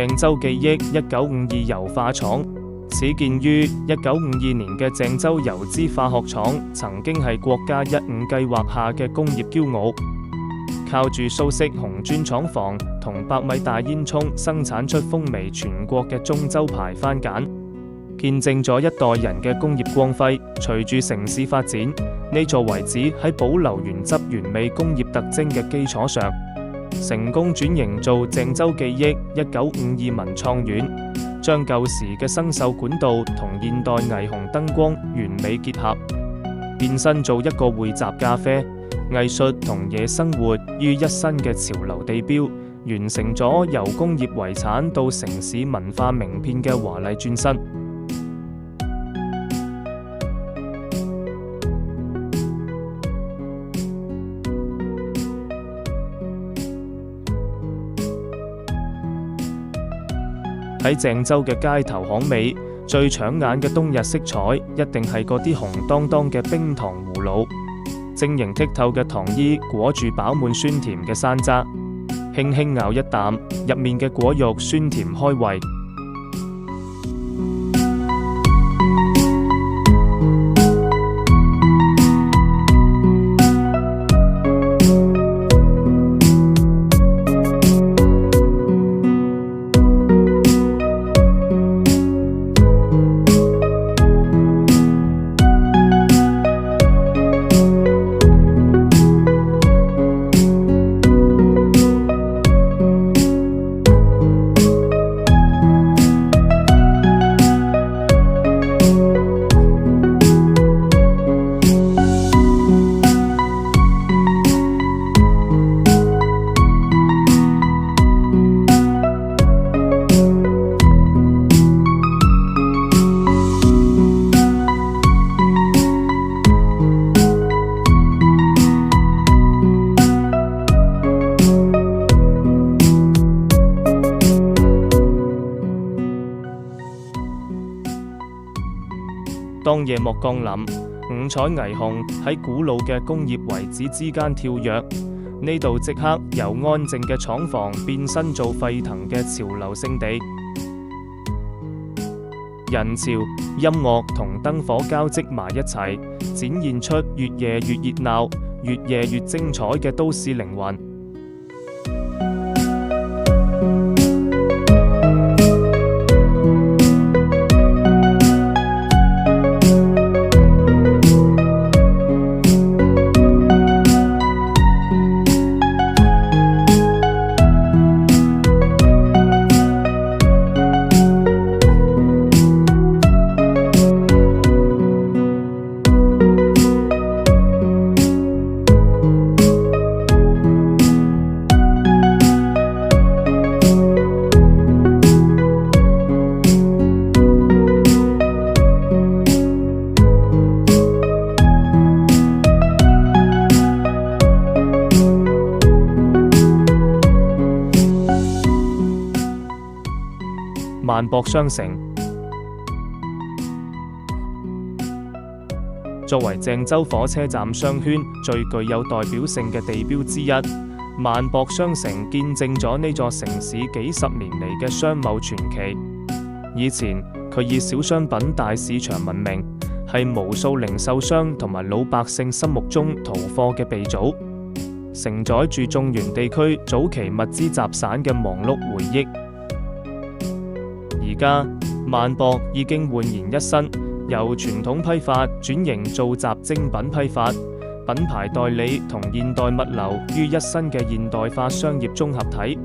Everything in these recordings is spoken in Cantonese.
鄭州記憶1952油化廠，始建於1952年嘅鄭州油脂化學廠，曾經係國家15計劃下嘅工業驕傲，靠住蘇式紅磚廠房同100米大煙囪，生產出風靡全國嘅中州牌番梘，見證咗一代人嘅工業光輝。隨住城市發展，呢座遺址喺保留原汁原味工業特徵嘅基礎上，成功轉型做鄭州記憶1952文創園，將舊時嘅生鏽管道同現代霓虹燈光完美結合，變身做一個匯集咖啡、藝術同夜生活於一身嘅潮流地標，完成咗由工業遺產到城市文化名片嘅華麗轉身。喺鄭州嘅街頭巷尾，最搶眼嘅冬日色彩，一定係嗰啲紅當當嘅冰糖葫蘆，晶瑩剔透嘅糖衣裹住飽滿酸甜嘅山楂，輕輕咬一啖，入面嘅果肉酸甜開胃。當夜幕降臨，五彩霓虹喺古老嘅工業遺址之間跳躍，呢度即刻由安靜嘅廠房變身做沸騰嘅潮流勝地。人潮、音樂同燈火交織埋一齊，展現出越夜越熱鬧、越夜越精彩嘅都市靈魂。萬博商城作為鄭州火車站商圈最具有代表性嘅地標之一，萬博商城見證咗呢座城市幾十年嚟嘅商貿傳奇。以前佢以小商品大市場聞名，係無數零售商同埋老百姓心目中淘貨嘅鼻祖，承載住中原地區早期物資集散嘅忙碌回憶。而家萬博已經煥然一新，由傳統批發轉型做集精品批發、品牌代理同現代物流於一身嘅現代化商業綜合體。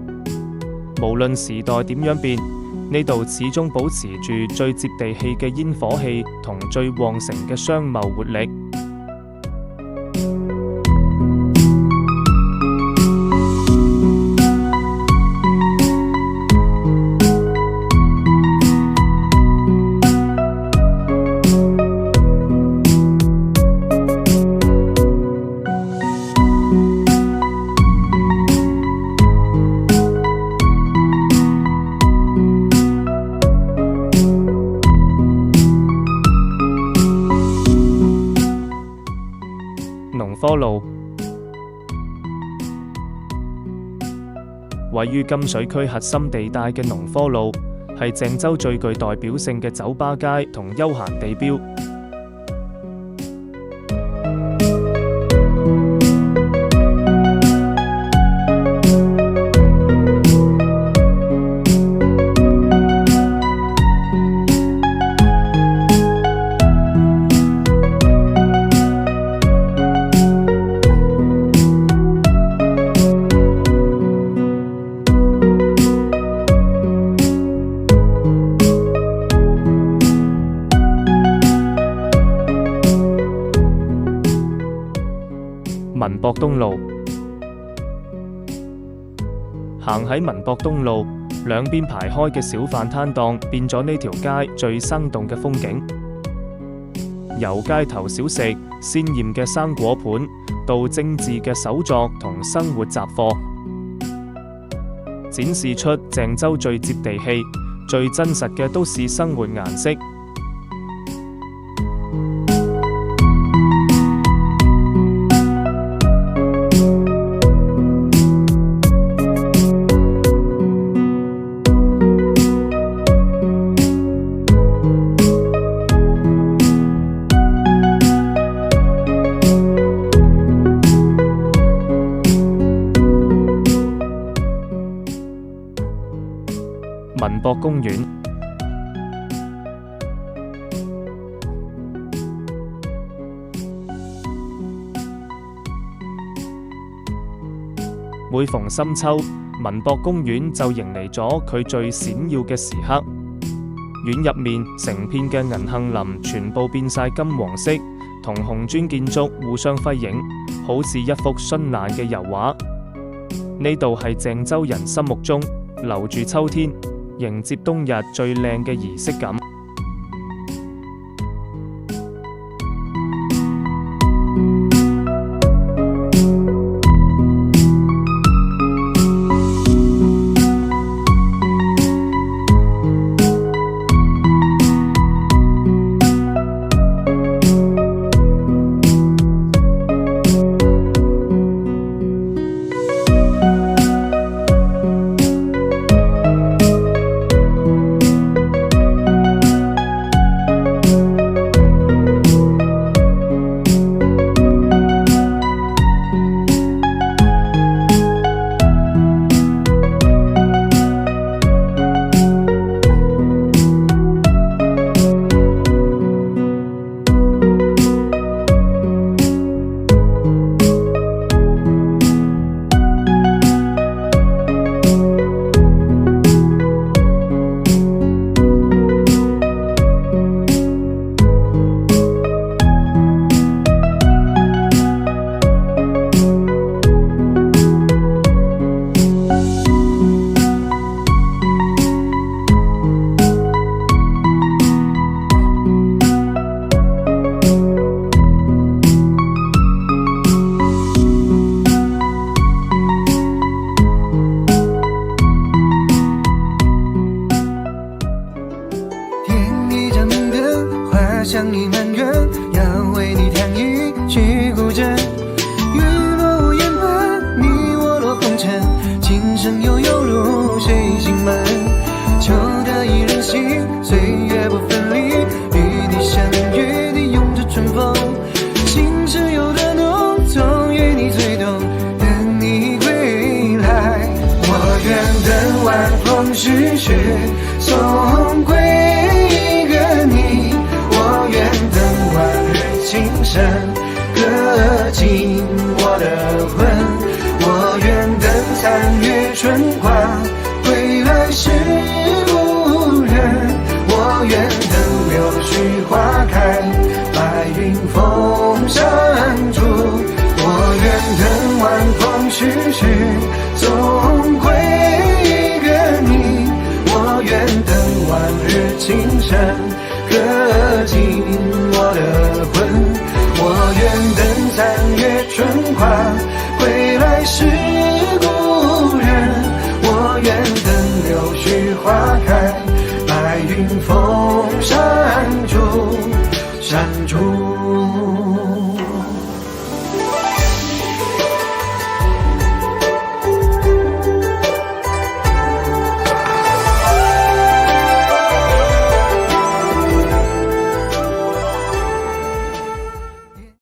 無論時代點樣變，呢度始終保持住最接地氣嘅煙火氣同最旺盛嘅商貿活力。農科路位於金水區核心地帶嘅農科路，係鄭州最具代表性嘅酒吧街同休閒地標。文博東路，行喺文博東路，兩邊排開嘅小販攤檔變咗呢條街最生動嘅風景。由街頭小食、鮮豔嘅生果盤，到精緻嘅手作同生活雜貨，展示出鄭州最接地氣、最真實嘅都市生活顏色。文博公園，每逢深秋，文博公園就迎嚟咗佢最閃耀嘅時刻。園入面成片嘅銀杏林全部變晒金黃色，同紅磚建築互相輝映，好似一幅絢爛嘅油畫。呢度係鄭州人心目中留住秋天，迎接冬日最靚嘅儀式感。向你埋怨，要为你弹一曲古筝。雨落无言般，你我落红尘，琴声悠悠入谁心门？求得一人心，岁月不分离，与你相遇的拥着春风，情是有多浓，总与你最懂，等你归来。我愿等晚风徐徐，送归一个你。我愿等晚日清晨，刻进我的魂。我愿等3月春花，归来是故人。我愿等柳絮花开，白云封山住。我愿等晚风徐徐，送归一个你。我愿等晚日清晨，刻进我的魂。我愿等3月春花，归来是故人。我愿等柳絮花开，白云封山住，山住。